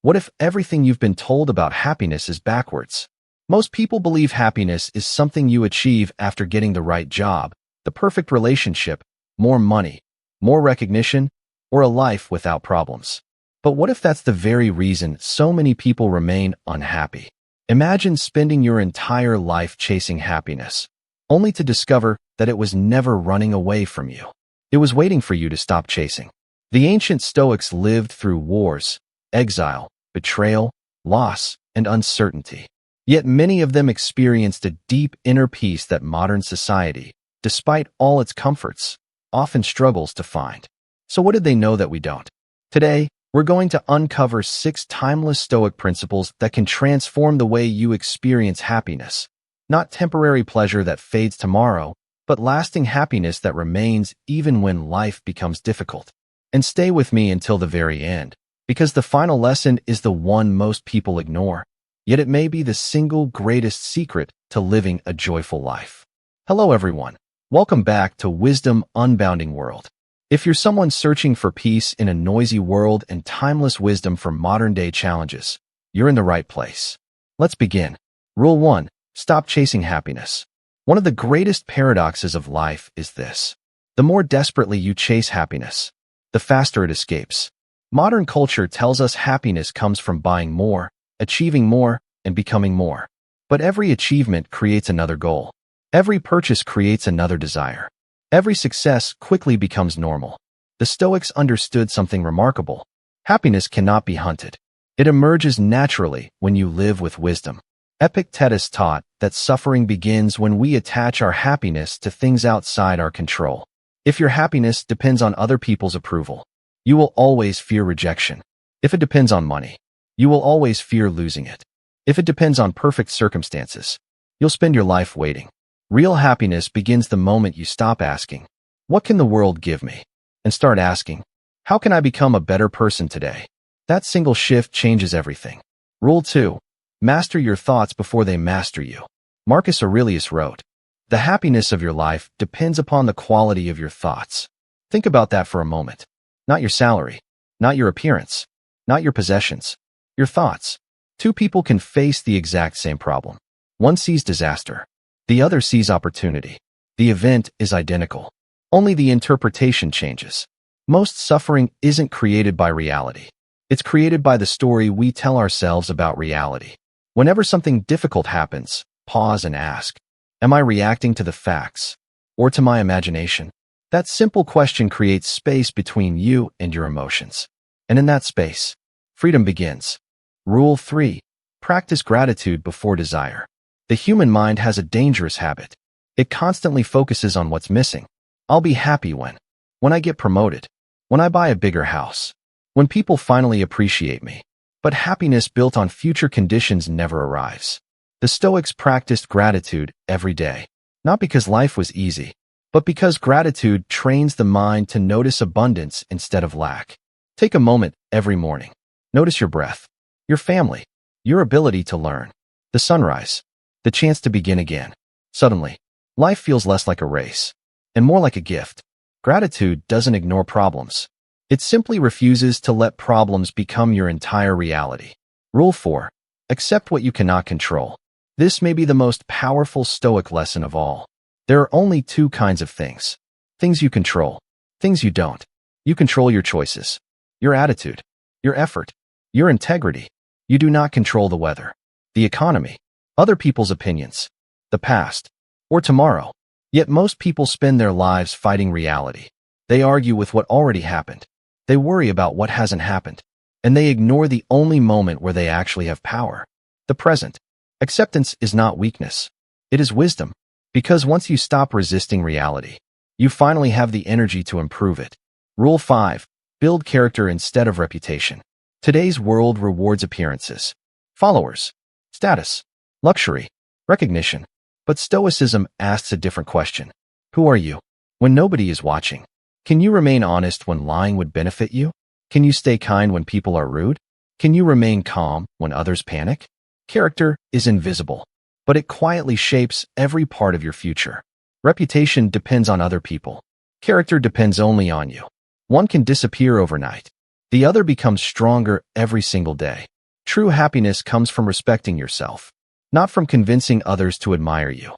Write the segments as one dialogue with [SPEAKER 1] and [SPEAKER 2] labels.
[SPEAKER 1] What if everything you've been told about happiness is backwards? Most people believe happiness is something you achieve after getting the right job, the perfect relationship, more money, more recognition, or a life without problems. But what if that's the very reason so many people remain unhappy? Imagine spending your entire life chasing happiness, only to discover that it was never running away from you. It was waiting for you to stop chasing. The ancient Stoics lived through wars, exile, betrayal, loss, and uncertainty. Yet many of them experienced a deep inner peace that modern society, despite all its comforts, often struggles to find. So what did they know that we don't? Today, we're going to uncover 6 timeless Stoic principles that can transform the way you experience happiness. Not temporary pleasure that fades tomorrow, but lasting happiness that remains even when life becomes difficult. And stay with me until the very end, because the final lesson is the one most people ignore, yet it may be the single greatest secret to living a joyful life. Hello everyone. Welcome back to Wisdom Unbounding World. If you're someone searching for peace in a noisy world and timeless wisdom for modern-day challenges, you're in the right place. Let's begin. Rule 1. Stop chasing happiness. One of the greatest paradoxes of life is this. The more desperately you chase happiness, the faster it escapes. Modern culture tells us happiness comes from buying more, achieving more, and becoming more. But every achievement creates another goal. Every purchase creates another desire. Every success quickly becomes normal. The Stoics understood something remarkable. Happiness cannot be hunted. It emerges naturally when you live with wisdom. Epictetus taught that suffering begins when we attach our happiness to things outside our control. If your happiness depends on other people's approval, you will always fear rejection. If it depends on money, you will always fear losing it. If it depends on perfect circumstances, you'll spend your life waiting. Real happiness begins the moment you stop asking, "What can the world give me?" and start asking, "How can I become a better person today?" That single shift changes everything. Rule 2. Master your thoughts before they master you. Marcus Aurelius wrote, "The happiness of your life depends upon the quality of your thoughts." Think about that for a moment. Not your salary, not your appearance, not your possessions, your thoughts. 2 people can face the exact same problem. One sees disaster. The other sees opportunity. The event is identical. Only the interpretation changes. Most suffering isn't created by reality. It's created by the story we tell ourselves about reality. Whenever something difficult happens, pause and ask, "Am I reacting to the facts or to my imagination?" That simple question creates space between you and your emotions. And in that space, freedom begins. Rule 3. Practice gratitude before desire. The human mind has a dangerous habit. It constantly focuses on what's missing. I'll be happy when I get promoted, when I buy a bigger house, when people finally appreciate me. But happiness built on future conditions never arrives. The Stoics practiced gratitude every day, not because life was easy, but because gratitude trains the mind to notice abundance instead of lack. Take a moment every morning. Notice your breath, your family, your ability to learn, the sunrise, the chance to begin again. Suddenly, life feels less like a race and more like a gift. Gratitude doesn't ignore problems. It simply refuses to let problems become your entire reality. Rule 4. Accept what you cannot control. This may be the most powerful Stoic lesson of all. There are only 2 kinds of things. Things you control, things you don't. You control your choices, your attitude, your effort, your integrity. You do not control the weather, the economy, other people's opinions, the past, or tomorrow. Yet most people spend their lives fighting reality. They argue with what already happened. They worry about what hasn't happened. And they ignore the only moment where they actually have power, the present. Acceptance is not weakness. It is wisdom. Because once you stop resisting reality, you finally have the energy to improve it. Rule 5. Build character instead of reputation. Today's world rewards appearances, followers, status, luxury, recognition. But Stoicism asks a different question. Who are you when nobody is watching? Can you remain honest when lying would benefit you? Can you stay kind when people are rude? Can you remain calm when others panic? Character is invisible, but it quietly shapes every part of your future. Reputation depends on other people. Character depends only on you. One can disappear overnight. The other becomes stronger every single day. True happiness comes from respecting yourself, not from convincing others to admire you.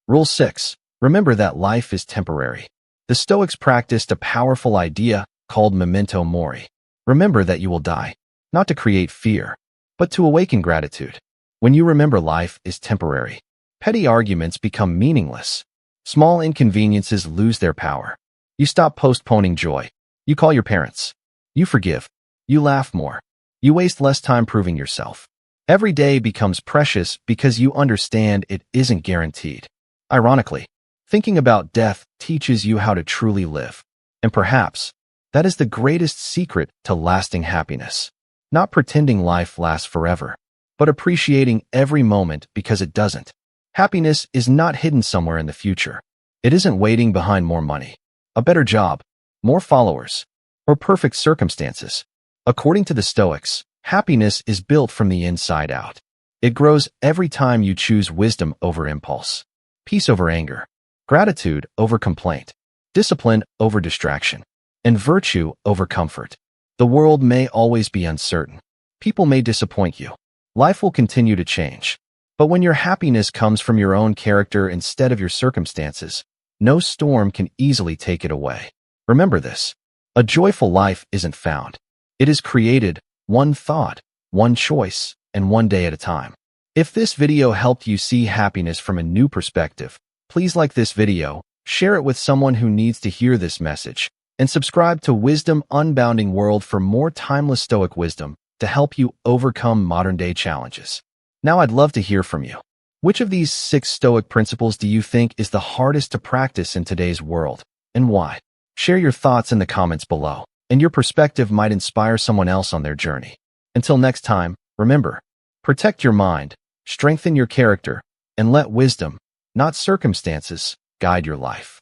[SPEAKER 1] Rule 6. Remember that life is temporary. The Stoics practiced a powerful idea called memento mori. Remember that you will die, not to create fear, but to awaken gratitude. When you remember life is temporary, petty arguments become meaningless. Small inconveniences lose their power. You stop postponing joy. You call your parents. You forgive. You laugh more. You waste less time proving yourself. Every day becomes precious because you understand it isn't guaranteed. Ironically, thinking about death teaches you how to truly live. And perhaps, that is the greatest secret to lasting happiness. Not pretending life lasts forever, but appreciating every moment because it doesn't. Happiness is not hidden somewhere in the future. It isn't waiting behind more money, a better job, more followers, or perfect circumstances. According to the Stoics, happiness is built from the inside out. It grows every time you choose wisdom over impulse, peace over anger, gratitude over complaint, discipline over distraction, and virtue over comfort. The world may always be uncertain. People may disappoint you. Life will continue to change. But when your happiness comes from your own character instead of your circumstances, no storm can easily take it away. Remember this. A joyful life isn't found. It is created, one thought, one choice, and one day at a time. If this video helped you see happiness from a new perspective, please like this video, share it with someone who needs to hear this message, and subscribe to Wisdom Unbounding World for more timeless Stoic wisdom to help you overcome modern-day challenges. Now I'd love to hear from you. Which of these 6 Stoic principles do you think is the hardest to practice in today's world, and why? Share your thoughts in the comments below, and your perspective might inspire someone else on their journey. Until next time, remember, protect your mind, strengthen your character, and let wisdom, not circumstances, guide your life.